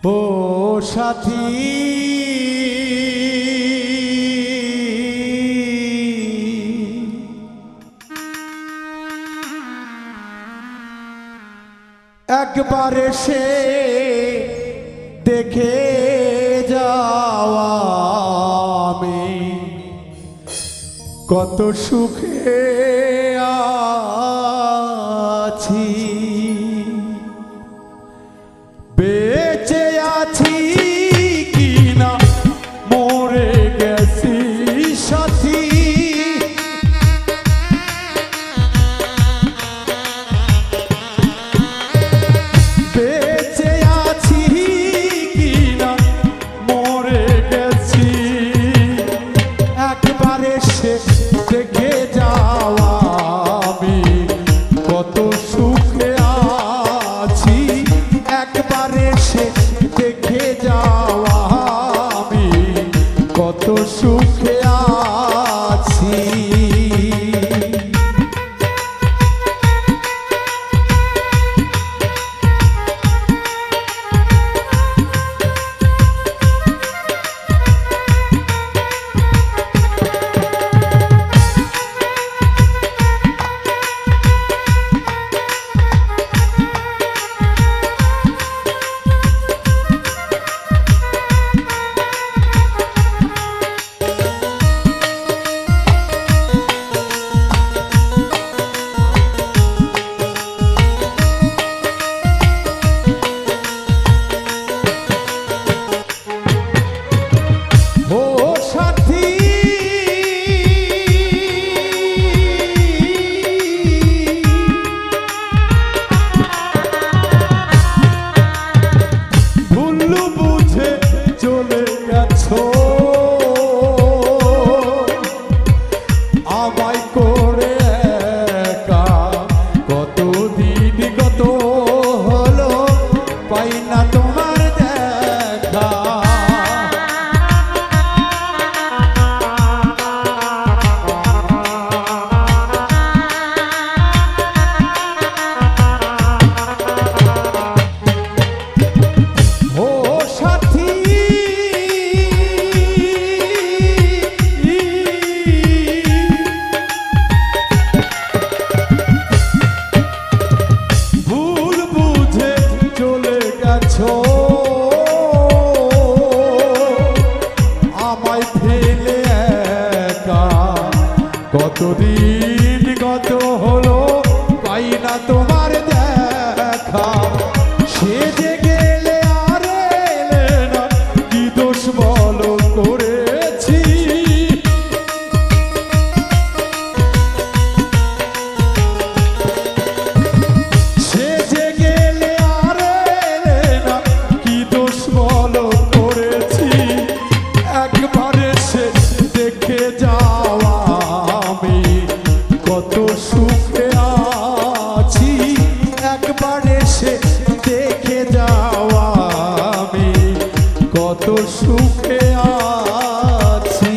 ও সাথী একবার এসে দেখে যাওয়া আমি কত সুখে আছি, বেঁচে আছি কিনা মরে গেছি সাথী। বেঁচে আছি কিনা মরে গেছি, একবার এসে দেখে যাওয়া আমি কত সুখে আছি। একবার এসে দেখে যাওয়া আমি কত সুখে আছি। আমায় করে একা কতদিন গত হলো, পাই না তোমার দেখা। ও সাথী আমায় ফেলে একা কতদিন গত হলো, পাই না তোমার দেখা। সে যে গেলে আর এলে না, কি দোষ বলো করেছি। সে যে গেলে আর এলে না, কি দোষ বলো করেছি। একবার এসে দেখে যাওয়া আমি কত সুখে আছি। একবার এসে দেখে যাওয়া আমি কত সুখে আছি।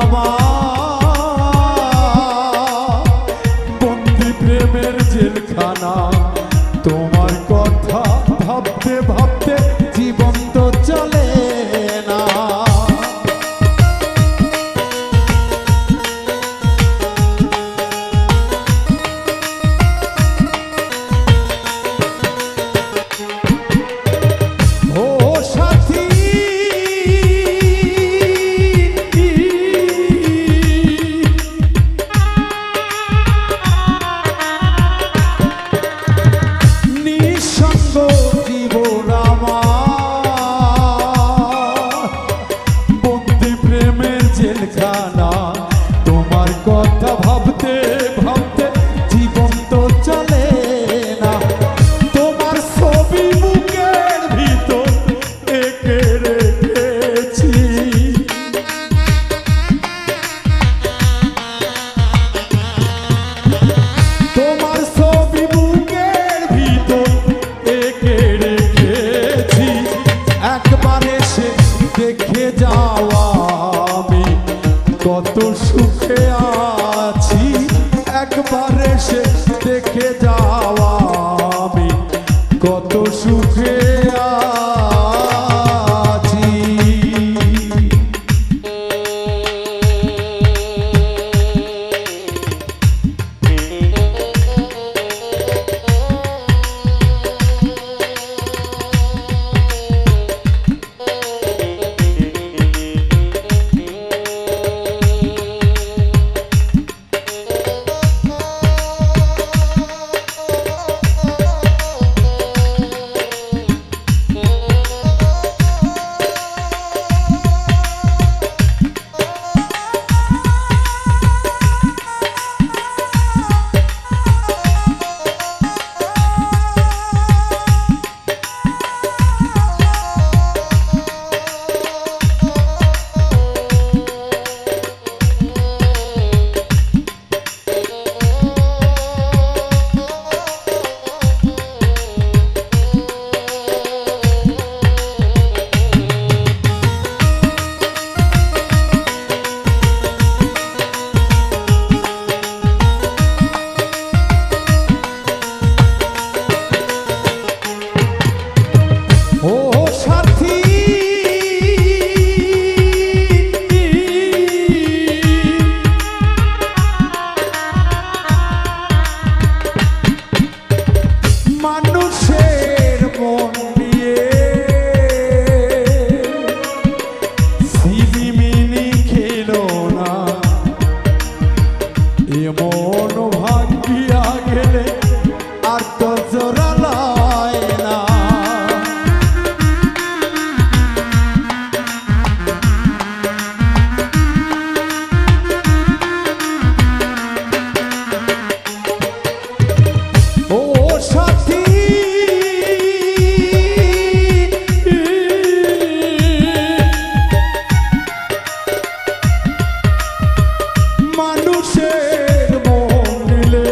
আমার বন্দি প্রেমের জেলখানা তোমার কথা ভাবতে ভাবতে জীবন তো চলে না জেলখানা তোমার কথা ভাবতে ভাবতে জীবন তো চলে না তোমার ছবি বুকের ভিতর এঁকে রেখেছি তোমার ছবি বুকের ভিতর এঁকে রেখেছি একবার এসে দেখে যাওয়া কত সুখে আছি একবার এসে দেখে যাওয়া আমি কত সুখে আছি মন ভাঙ্গিয়া গেলে আর তো জোড়া লয় না ও সাথী মানুষের মন নিলে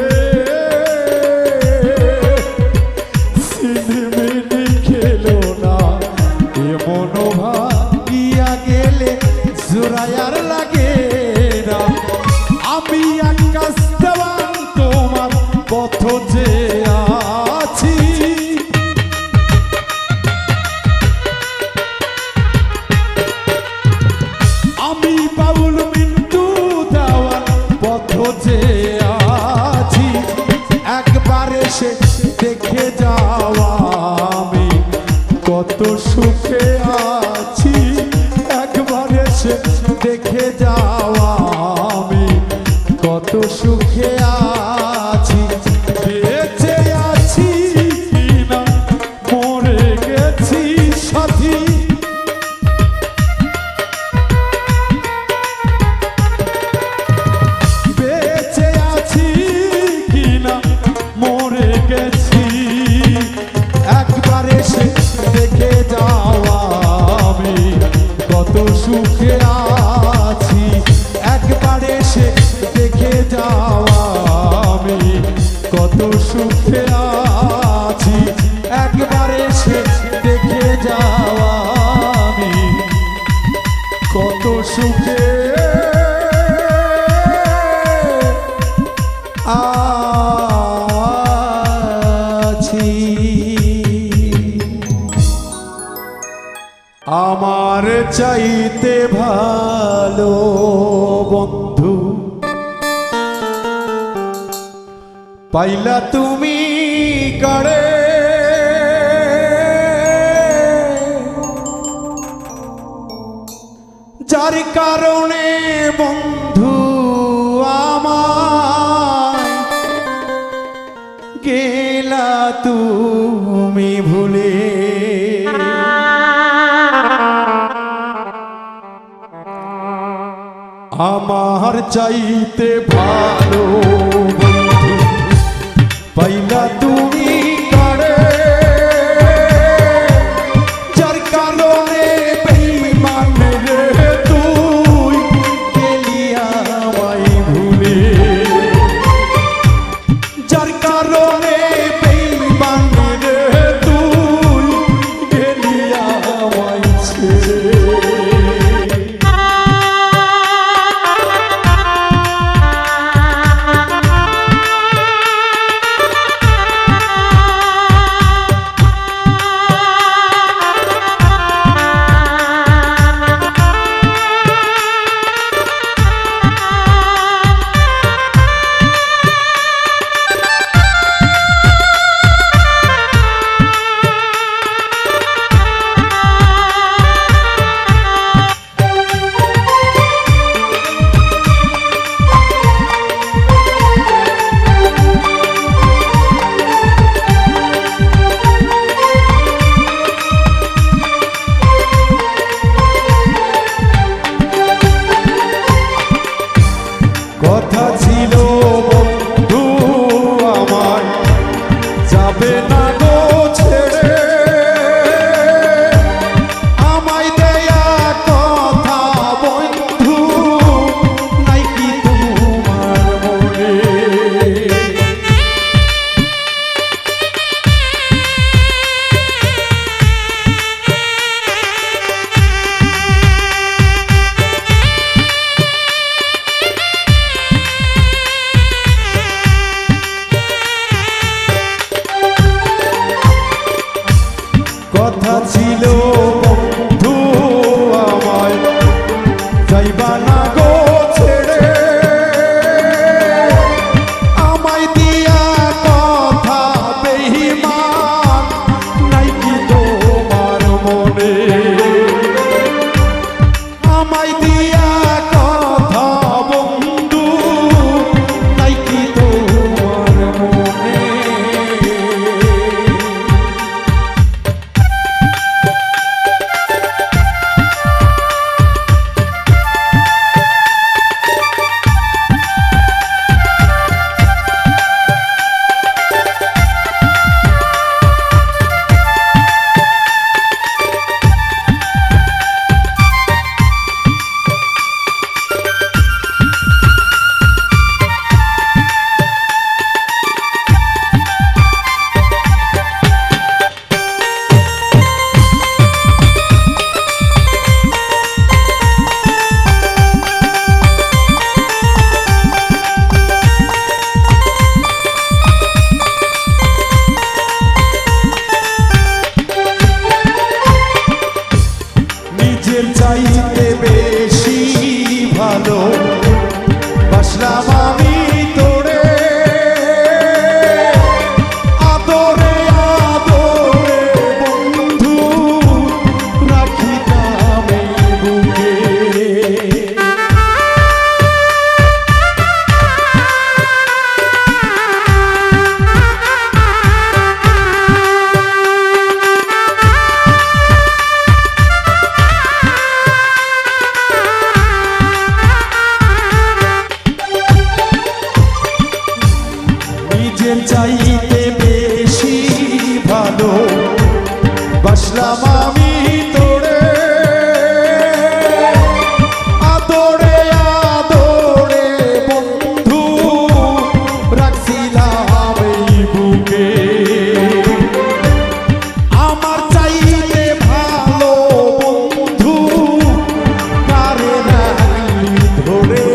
সিনেমিনি খেলো না এ মন ভাঙ্গিয়া গেলে জোড়ায়ার লাগে না আমি আকাশ দেওয়ান তোমার পথ যে আছি আমি বাউল মিন্টু দেওয়ান পথ যে আছি একবার এসে দেখে যাওয়া আমি কত সুখে আছি একবার এসে দেখে যাওয়া আমি কত সুখে আছি বেঁচে আছি কিনা মরে গেছি সাথী বেঁচে আছি কিনা মরে গেছি একবার এসে দেখে যাওয়া আমি কত সুখে আছি একবার এসে দেখে যাওয়া চাইতে ভালো বন্ধু পাইলা তুমি কারে, যার কারণে বন্ধু আমায় গেলা তুমি ভুলে। আমার চাইতে ভালো বন্ধু পাইলা তুমি কারে, যার কারণে বেঈমান রে তুই গেলি আমায় ভুলে, যার কারণে বেঈমান রে তুই গেলি আমায় ছেড়ে। কথা ছিল বন্ধু আমার যাবে না গো ছেড়ে, আমায় দেয়া কথা বন্ধু নাই কি তোমার মনে। কথা ছিল বন্ধু আমায় যাইবা না গো ছেড়ে, আমায় দিয়া কথা বেঈমান নাই কি তোমার মনে, আমায় দিয়া কথা বন্ধু নাই কি তোমার মনে। নিজের চাইতে বেশি ভালো বাসলাম আমি তোরে, আদরে আদরে বন্ধু রাখিতাম এই বুকে। নিজের চাইতে বেশি ভালো বাসলাম আমি তোরে, আদরে আদরে বন্ধু রাখছিলাম এই বুকে। আমার চাইতে ভালো বন্ধু কারে রাখলি ধরে।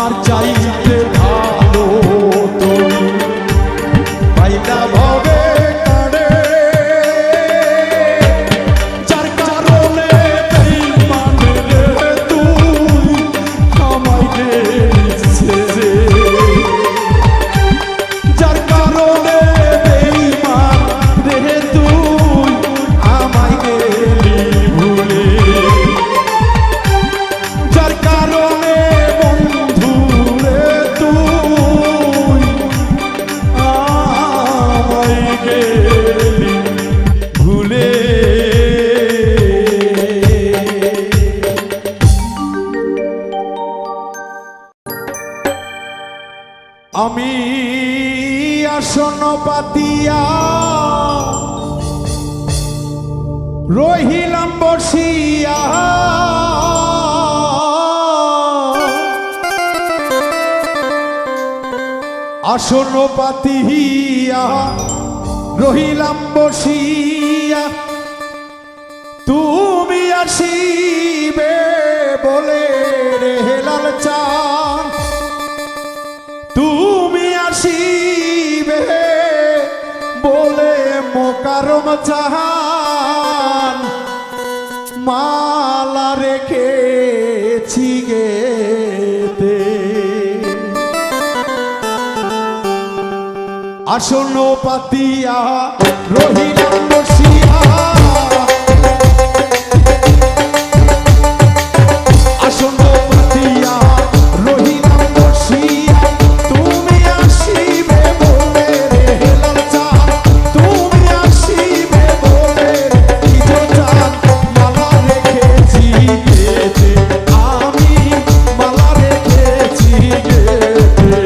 আমার চাইতে ভালো তুমি পাইলা ভবে কারে যার কারণে বেঈমান রে তুই আমায় গেলি ছেড়ে যার কারণে বেঈমান রে তুই আমায় গেলি ভুলে যার কারণে বন্ধু রে তুই আমায় গেলি ভুলে আমি আসন পাতিয়া রহিলাম বসিয়া আসন পাতিয়া রহিলাম বসিয়া তুমি আসিবে বলে রে লাল চাঁদ তুমি আসিবে বলে মোকারম জাহান মালা রেখেছি গেতে আসন পাতিয়া রহিলাম বসিয়া আসন পাতিয়া রহিলাম বসিয়া তুমি আসিবে বলে রে লাল চাঁদ তুমি আসিবে বলে কি চাঁদ মালা রেখেছি গেতে আমি মালা রেখেছি গেতে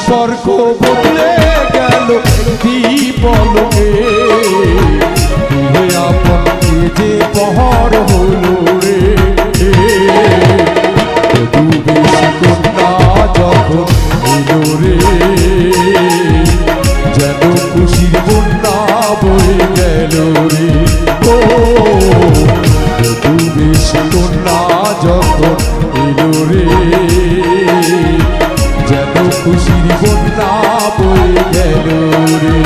সম্পর্ক বদলে গেল দীপলকে আপন যে পহর হলো রে কন্যা যখন এলো রে যেন খুশির বন্যা বয়ে গেল রে ও বেশি কন্যা যখন এলো রে যেন খুশির বন্যা বয়ে গেল রে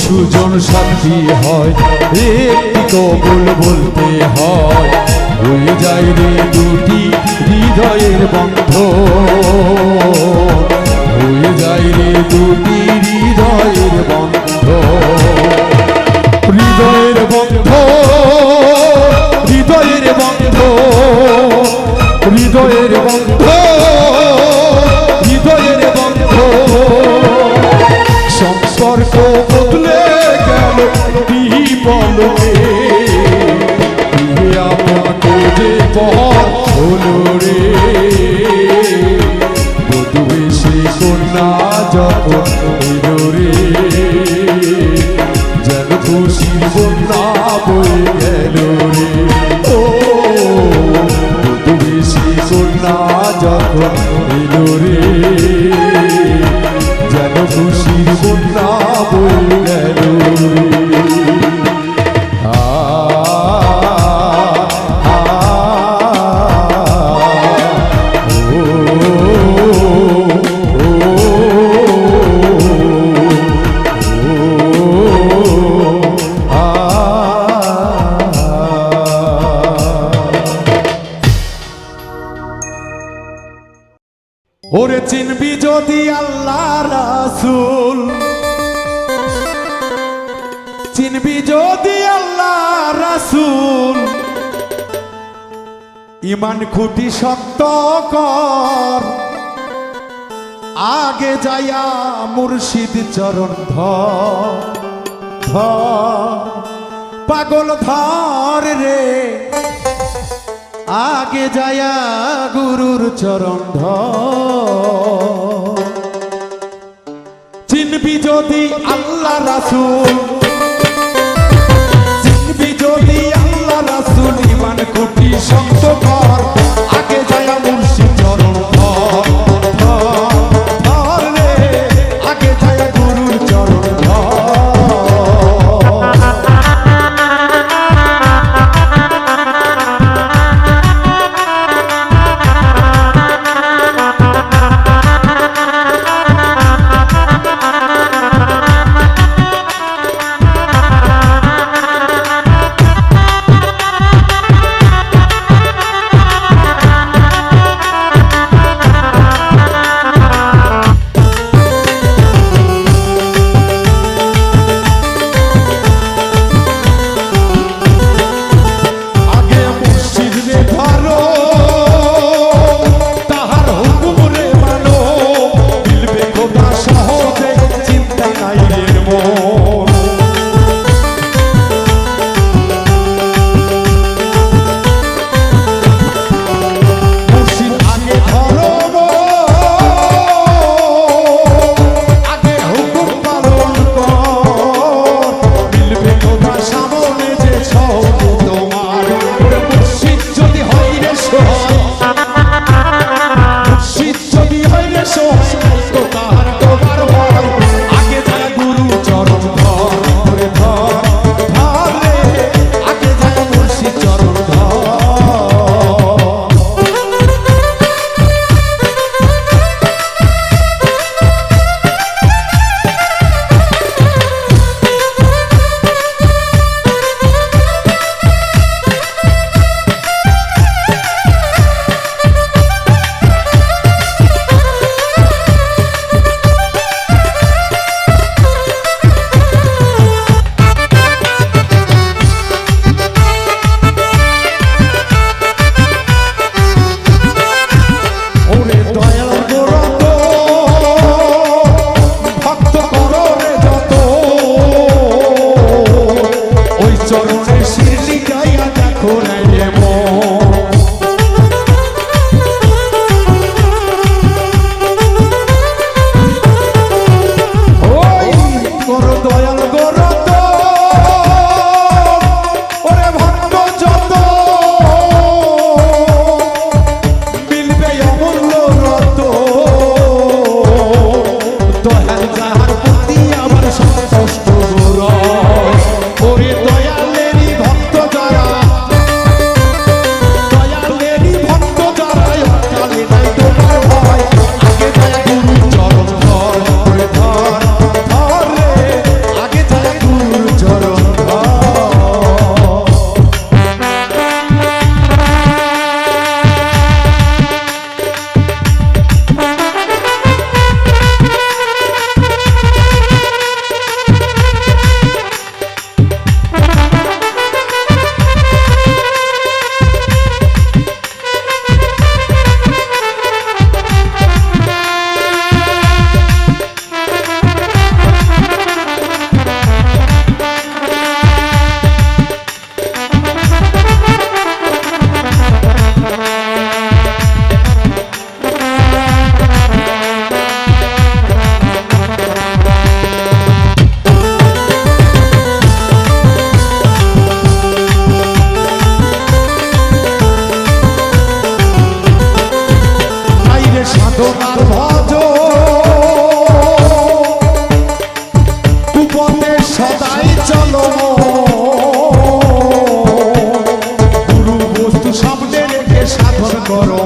সুজন সাথী হয় একটি কবুল বলতে হয় হয়ে যায় রে দুটি হৃদয়ের বন্ধ হয়ে যায় রে দুটি হৃদয়ের বন্ধ হৃদয়ের বন্ধ হৃদয়ের বন্ধ হৃদয়ের বন্ধ হৃদয়ের বন্ধ সম্পর্ক বদলে গেল দীপলকে আপনাকে যে পথ হলো রে বধূ এসে কন্যা যখন এলো রে যেন খুশির বন্যা বয়ে গেল রে ও বধূ এসে কন্যা যখন এলো রে যেন খুশির বন্যা বয়ে গেল ওরে চিনবি যদি আল্লাহ রাসূল চিনবি যদি আল্লাহ রাসূল ঈমান খুঁটি শক্ত কর আগে যায়া মুর্শিদ চরণ ধর পাগল ধর রে আগে যায়া গুরুর চরণ ধর চিনবি যদি আল্লাহ রাসূল চিনবি যদি আল্লাহ রাসূল ঈমান খুঁটি শক্ত কর আগে যায়া মুর্শিদ চরণ ধর রে আগে যায়া গুরুর চরণ ধর চরণে শিরলি গাইয়া দেখো রে মন ওই কর দয়াল গর ওরে ভক্ত যত মিলবে অমূল্য রত দয়াল যাহার প্রতি আমার সন্তুষ্ট ওরে দয়ালেরই ভক্ত যারা দয়ালেরই ভক্ত যারা অকালে নাই তোমার ভয় আগে যায় গুরু চরণ ধর ওরে ধর ধর রে আগে যায় গুরু চরণ ধর সাধনার ভজ কুপথে সদাই চলো গুরু বস্তু সামনে রেখে সাধন করো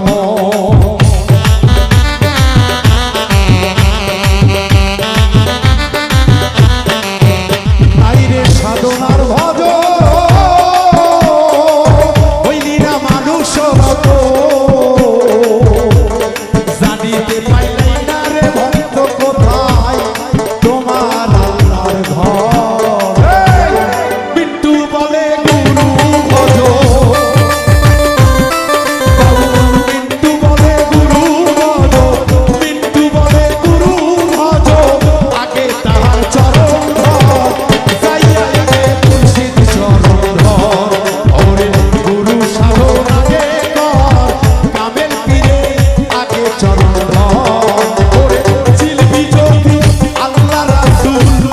আইরে সাধনার ভজ হইলি না মানুষ মতো জানিতে পাইলাই না রে ভক্ত কোথায় তোমার আল্লাহর ঘর বিট্টু বলে গুরু ভজ বিট্টু বলে গুরু ভজ বিট্টু বলে গুরু ভজ আগে তাহার চরণ ধর যাইয়া রে মুর্শিদ চরণ ধর ওরে গুরু সাধন আগে কর কামেল পীরে আগে চরণ ওরে চিলবি যদি আল্লাহ রাসূল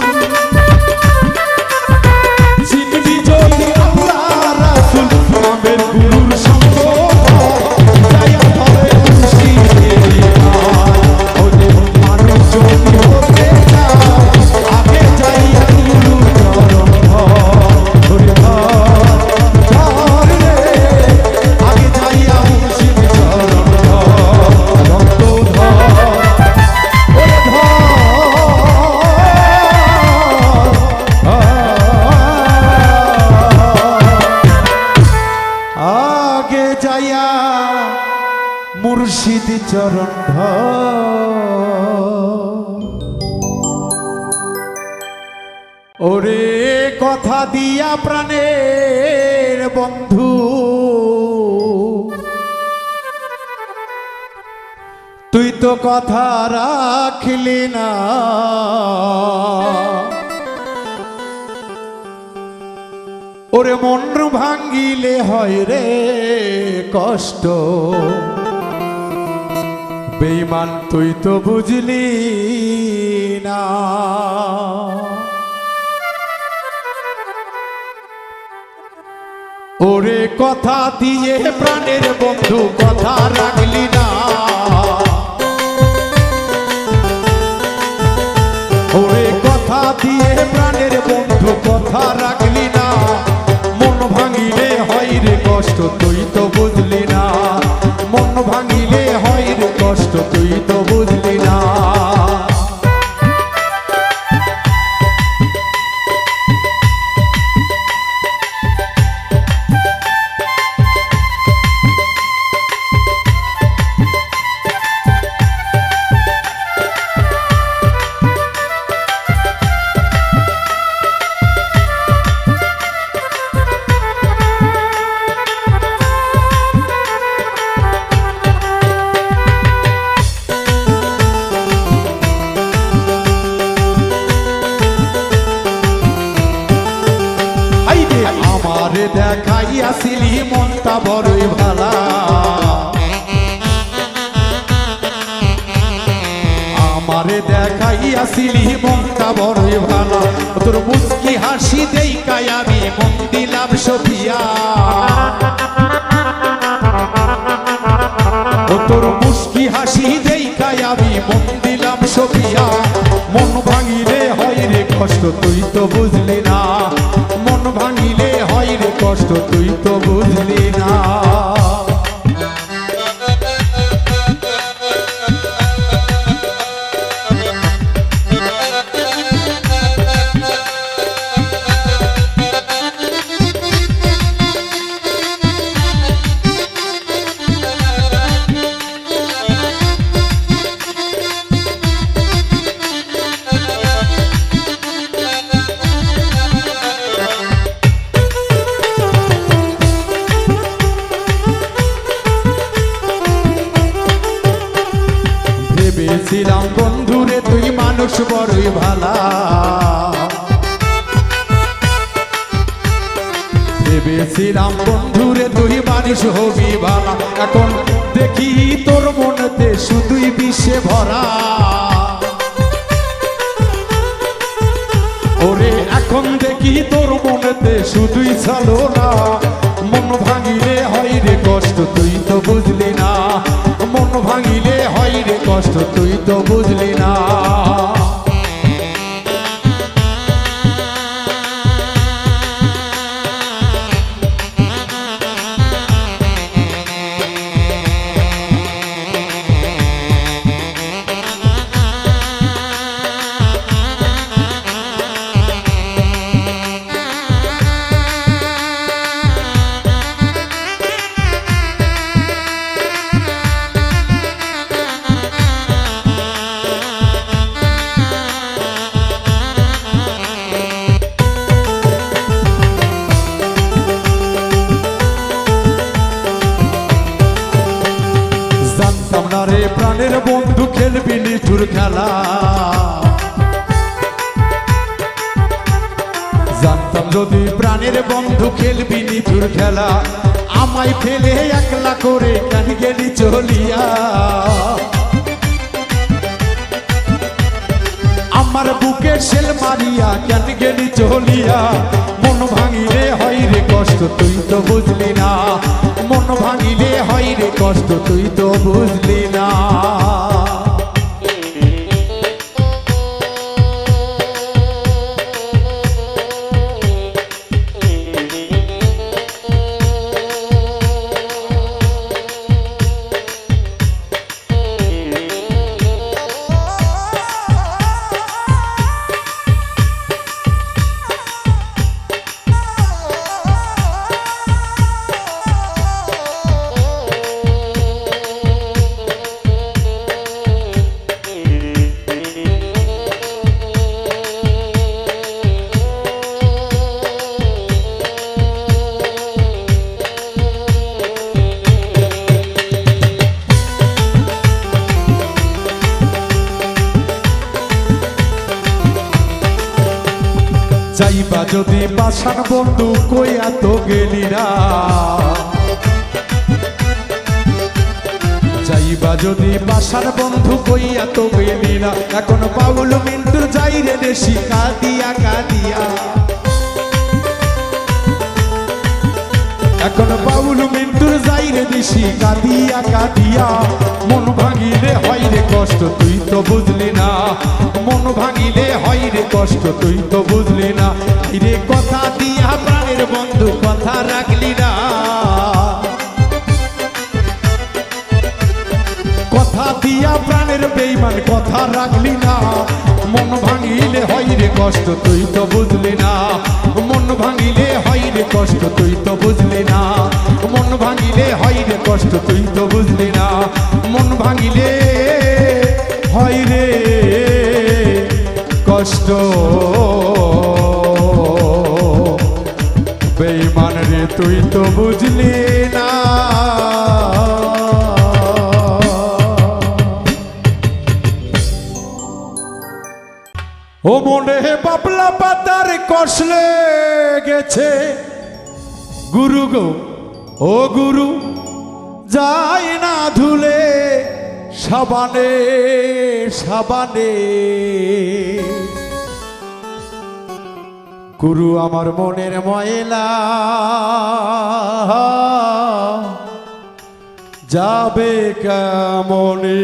চিলবি যদি আল্লাহ রাসূল কামেল গুরুর সঙ্গ যাইয়া ধরে মুর্শিদের ওরে মানুষ যদি হতে চায় আগে যাইয়া গুরু চরণ ধর ধর রে আগে যাইয়া মুর্শিদ চরণ ভক্ত আগে যাইয়া মুর্শিদ চরণ ওরে কথা দিয়া প্রাণের বন্ধু তুই তো কথা রাখলি না ওরে মন ভাঙ্গিলে হয় রে কষ্ট বেঈমান তুই তো বুঝলি না ওরে কথা দিয়ে প্রাণের বন্ধু কথা রাখলি না ওরে কথা দিয়ে প্রাণের বন্ধু কথা রাখলি না মন ভাঙিলে হয় রে কষ্ট তুই তো বুঝলি না মন ভাঙিলে হয় রে কষ্ট তুই তো বুঝলি না আমারে দেখাইয়াছিলি মনটা বড়ই ভালা, আমারে দেখাইয়াছিলি মনটা বড়ই ভালা, তোর মুচকি হাসি দেখাই আমি মন দিলাম সফিয়া, ও তোর মুচকি হাসি দেখাই আমি মন দিলাম সফিয়া। মন ভাঙিলে হয় রে কষ্ট তুই তো বুঝলি না, মন ভাঙিলে হয় রে কষ্ট তুই তো বুঝলি না। ভেবেছিলাম বন্ধুরে তুই মানুষ বড়ই ভালা, ভেবেছিলাম বন্ধুরে তুই মানুষ হবি ভালা, এখন দেখি তোর মনেতে শুধুই বিষে ভরা, ওরে এখন দেখি তোর মনেতে শুধুই ছালো না। মন ভাঙিলে হয় রে কষ্ট তুই তো বুঝলি না, মন ভাঙিলে হয় রে কষ্ট তুই তো বুঝলি না। জানতাম না রে প্রাণের বন্ধু খেলবি নিঠুর খেলা, জানতাম যদি প্রাণের বন্ধু খেলবি নিঠুর খেলা, আমায় ফেলে একলা করে কেন গেলি চলিয়া, আমার বুকে শেল মারিয়া কেন গেলি চলিয়া। মন ভাঙিলে হয় রে কষ্ট তুই তো বুঝলি না, মন ভাঙিলে হয় রে কষ্ট তুই তো বুঝলি না। যাইবা যদি বাসান বন্ধু কইয়া তো গেলি না, যাইবা যদি বাসার বন্ধু কইয়া তো গেলি না, এখন বাউল মিন্টুর যাই রে দেশি কাঁদিয়া কাঁদিয়া, এখন বাউল মিন্টুর যাই রে দেশি কাঁদিয়া কাঁদিয়া। মন ভাঙিলে হয় রে কষ্ট তুই তো বুঝলি না, মন ভাঙিলে হয় রে কষ্ট তুই তো বুঝলি না। রে কথা দিয়া প্রাণের বন্ধু কথা রাখলি না, কথা দিয়া প্রাণের বেঈমান কথা রাখলি না। মন ভাঙিলে হয় রে কষ্ট তুই তো বুঝলি না, মন ভাঙিলে হয় রে কষ্ট তুই তো বুঝলি না, মন ভাঙিলে হয় রে কষ্ট তুই তো বুঝলি না, মন ভাঙিলে হয় রে কষ্ট বেঈমান রে তুই তো বুঝলি না। ও মনে বাবলা পাতার কষলে গেছে গুরু গো ও গুরু যাই না ধুলে সাবানে সাবানে, গুরু আমার মনের ময়লা যাবে কেমনে।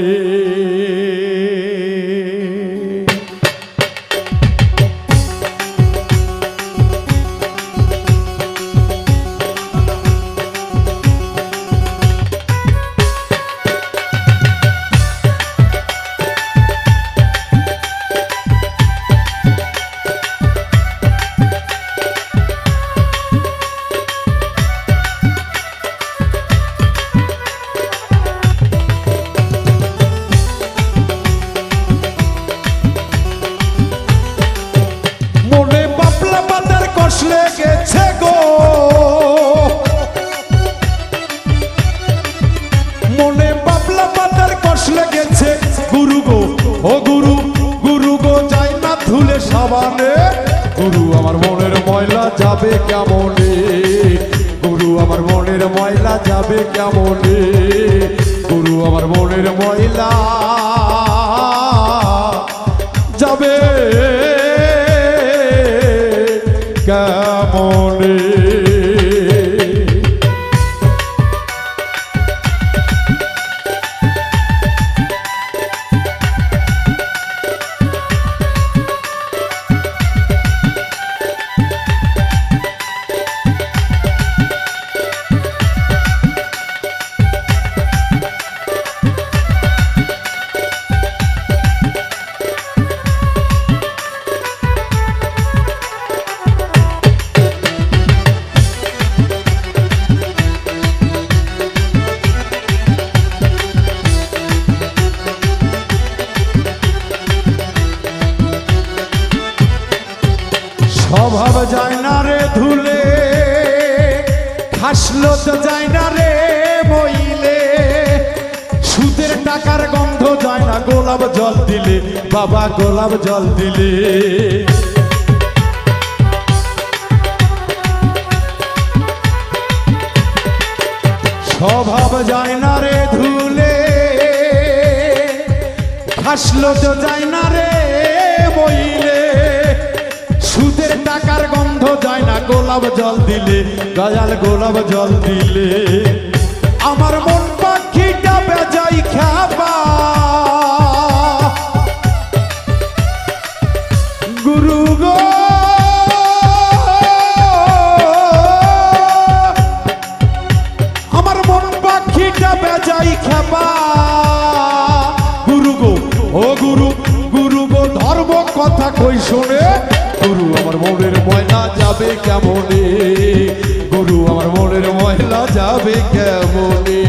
লেগেছে গো মনে বাবলা পাতার কষ লেগেছে, গুরু গো ও গুরু গুরু গো যাই না ধুলে সাবানে, গুরু আমার মনের ময়লা যাবে কেমনে, গুরু আমার মনের ময়লা যাবে কেমনে, গুরু আমার মনের ময়লা যাবে কেমনে। স্বভাব যায় না রে ধুলে, খাসলো তো যায় না রে বইলে, সুদের টাকার গন্ধ যায় না গোলাপ জল দিলে, বাবা গোলাপ জল দিলে, স্বভাব যায় না রে ধুলে, খাসলো তো যায় না রে বইলে, সুদের টাকার গন্ধ যায় না গোলাপ জল দিলে, দয়াল গোলাপ জল দিলে, আমার মন পাখিটা বেজাই খাবা, গুরু গো আমার মন পাখিটা বেজাই খাবা, গুরু গো ও গুরু গুরু গো ধর্ম কথা কই শোনে, গুরু আমার মনের ময়লা যাবে কেমনে, গুরু আমার মনের ময়লা যাবে কেমনে।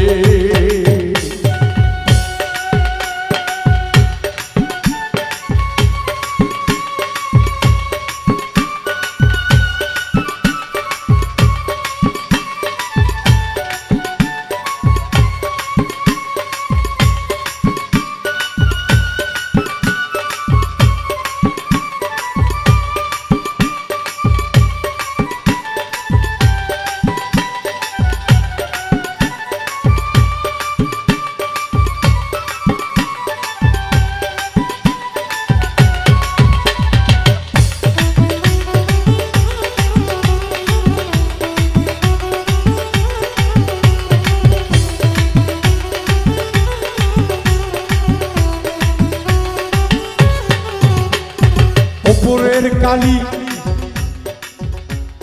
উপরের কালি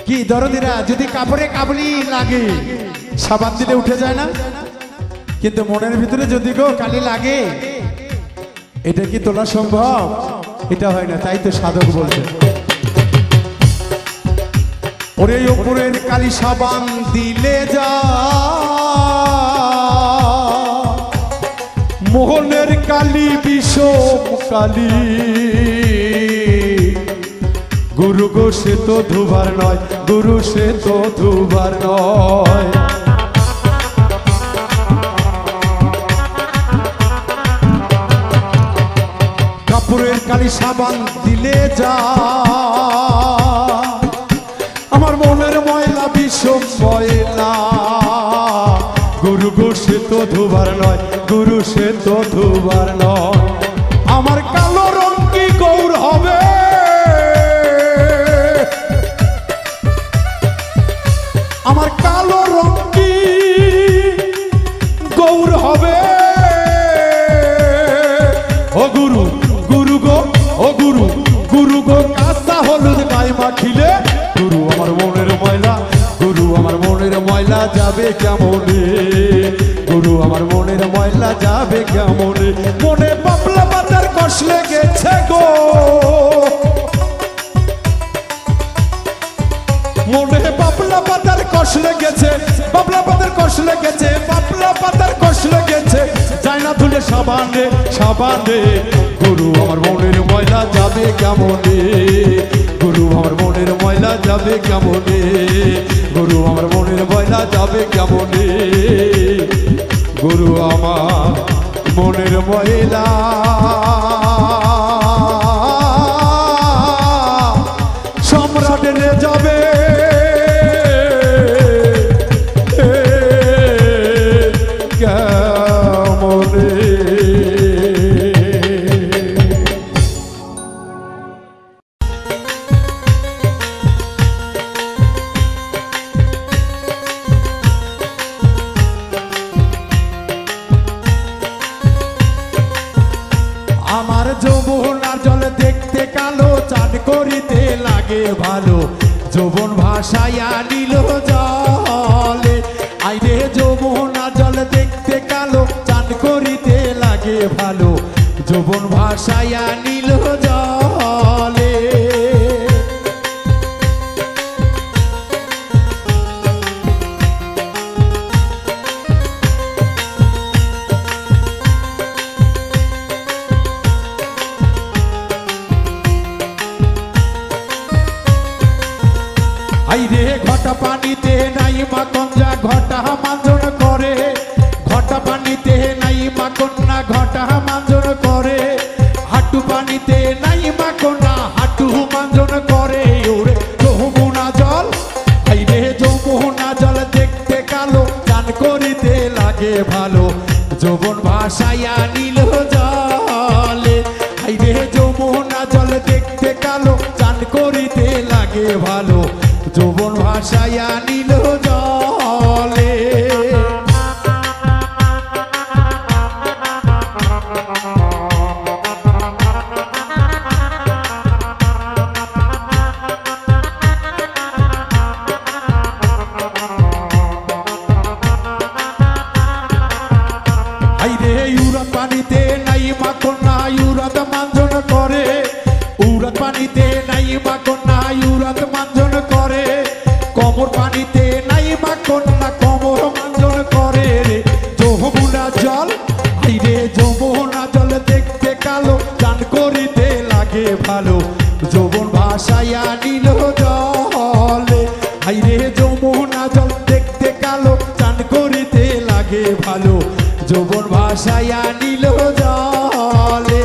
কি দরদিরা, যদি কাপড়ে কাবলি লাগে সাবান দিলে উঠে যায় না, কিন্তু মনের ভিতরে যদি গো কালি লাগে এটা কি তোলা সম্ভব? এটা হয় না, তাই তো সাধক বলছে ওরে উপরের কালি সাবান দিলে যা, মোহনের কালি বিষম কালি, গুরু গো সে তো ধুবার নয়, গুরু সে তো ধুবার নয়, কাপড়ের কালি সাবান দিলে যা, আমার মনের ময়লা বিষম বয়ে আমার কালো রং কি গৌর হবে? ও গুরু গুরু গো, ও গুরু গুরু গো, কাঁচা হলুদ গায়ে মাখিলে গুরু আমার মনের ময়লা, গুরু আমার মনের ময়লা যাবে কেমনে? গুরু আমার মনের ময়লা যাবে কেমনে? মনে বাবলা পাতার কষ লেগেছে গো, মনে বাবলা পাতার কষ লেগেছে, বাবলা পাতার কষ লেগেছে, বাবলা পাতার কষ লেগেছে, যায় না ধুলে সাবানে সাবানে। গুরু আমার মনের ময়লা যাবে কেমনে? গুরু আমার মনের ময়লা যাবে কেমনে? গুরু আমার মনের ময়লা যাবে কেমনে? গুরু আমার মনের ময়লা সম্রাটের যাবে কেমনে? আমার যৌবনার জল দেখতে কালো, চাঁদ করিতে লাগে ভালো, যৌবন ভাসাইয়া নিল জলে। আইরে যৌবনার জল দেখতে কালো, চাঁদ করিতে লাগে ভালো, যৌবন ভাসাইয়া নিল জলে। আইরে ঘটা পানিতে নাই মাখন, যা ঘটা মাঞ্জন করে, ঘটা পানিতে নাই মাখন না ঘটা মাঞ্জন করে, হাঁটু পানিতে নাই মাখন না হাঁটু মাঞ্জন করে। ওরে যমুনা জল, আইরে যমুনা জল দেখতে কালো, চান করিতে লাগে ভালো, যৌবন ভাসাইয়া নিল জলে। আইরে যমুনা জল দেখতে কালো, চান করিতে লাগে ভালো, যৌবন ভাসাইয়া নিল জলে। আইরে ইউরাত পানিতে নাই মাখন না ইউরাত মাঞ্জন করে, উরাত পানিতে নাই মাখন না ইউরাত মাঞ্জন করে, কোমর পানিতে নাই মাখন না কোমর মাঞ্জন করে। যমুনা জল, আইরে যমুনা জল দেখতে কালো, চান করিতে লাগে ভালো, যৌবন ভাসাইয়া নিল জলে। আইরে যমুনা জল দেখতে কালো, চান করিতে লাগে ভালো, যৌবন ভাসাইয়া নিল জলে।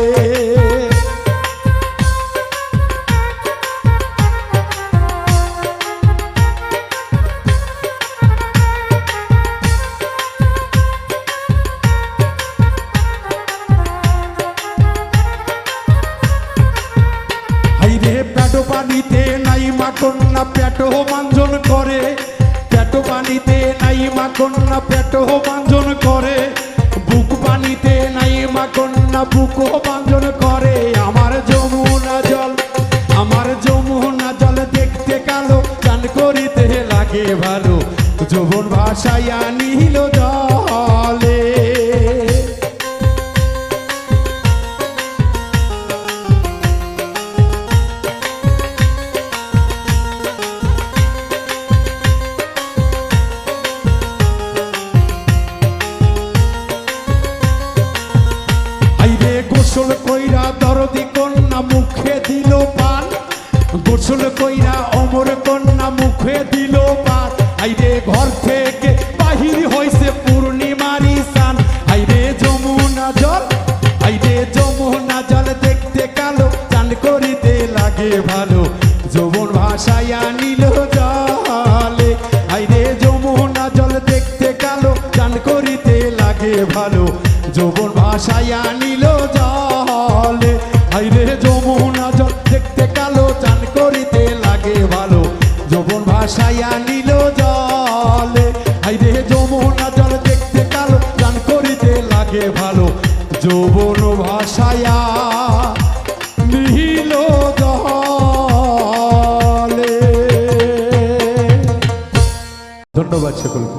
পেটো পানিতে নাই মাখন না পেটো মাঞ্জন করে, পেটো পানিতে নাই মাখন না পেটো মাঞ্জন করে, বুক পানিতে নাই মাখন না বুক মাঞ্জন করে। আমার যমুনা জল, আমার যমুনা জল দেখতে কালো, চান করিতে লাগে ভালো, যৌবন ভাসাইয়া নিল জলে। গোসল কইরা দরদি কন্যা মুখে দিল পান, গোসল কইরা অমর কন্যা মুখে দিল পান। আইরে ঘর থেকে বাহির হইছে পূর্ণিমারি সান। আইরে যমুনা জল, আইরে যমুনা জল দেখতে কালো, চান করিতে লাগে ভালো, যৌবন ভাসাইয়া নিল জলে। আইরে যমুনা জল দেখতে কালো, চান করিতে লাগে ভালো, যৌবন ভাসাইয়া নিল জলে। আইরে যমুনা জল দেখতে কালো, চান করিতে লাগে ভালো, যৌবন ভাসাইয়া নিল জলে। হাইরে যমুনা জল দেখতে কালো গান করিতে লাগে ভালো যৌবন ভাষায়া নীল জলে। ধন্যবাদ সকলকে।